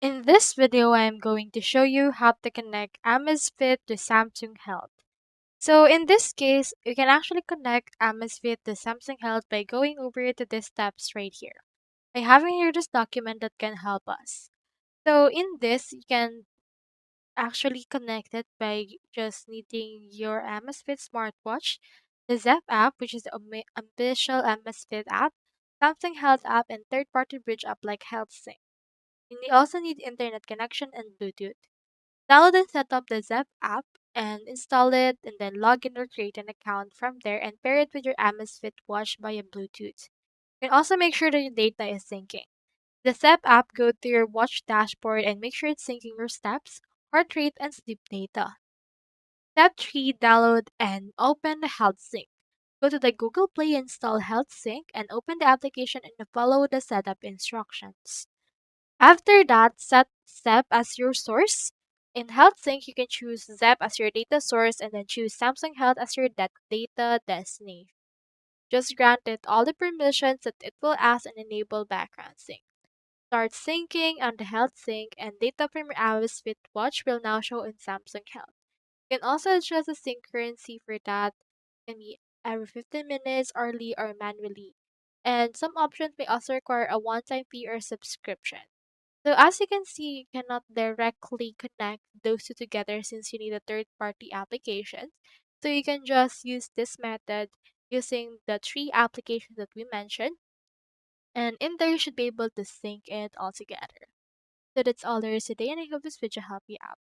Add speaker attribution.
Speaker 1: In this video, I am going to show you how to connect Amazfit to Samsung Health. So in this case, you can actually connect Amazfit to Samsung Health by going over to these steps right here. I have in here this document that can help us. So in this, you can actually connect it by just needing your Amazfit smartwatch, the Zepp app, which is the official Amazfit app, Samsung Health app, and third-party bridge app like HealthSync. And you also need internet connection and Bluetooth. Download and set up the Zepp app and install it and then log in or create an account from there and pair it with your Amazfit watch via Bluetooth. You can also make sure that your data is syncing. The Zepp app, go to your watch dashboard and make sure it's syncing your steps, heart rate, and sleep data. Step 3, download and open the Health Sync. Go to the Google Play, install Health Sync, and open the application and follow the setup instructions. After that, set Zepp as your source. In HealthSync, you can choose Zepp as your data source and then choose Samsung Health as your data destination. Just grant it all the permissions that it will ask and enable background sync. Start syncing on the HealthSync and data from your Amazfit watch will now show in Samsung Health. You can also adjust the sync currency for that. It can be every 15 minutes, hourly, or manually. And some options may also require a one-time fee or subscription. So as you can see, you cannot directly connect those two together since you need a third-party application. So you can just use this method using the three applications that we mentioned. And in there, you should be able to sync it all together. So that's all there is today, and I hope this video helped you out.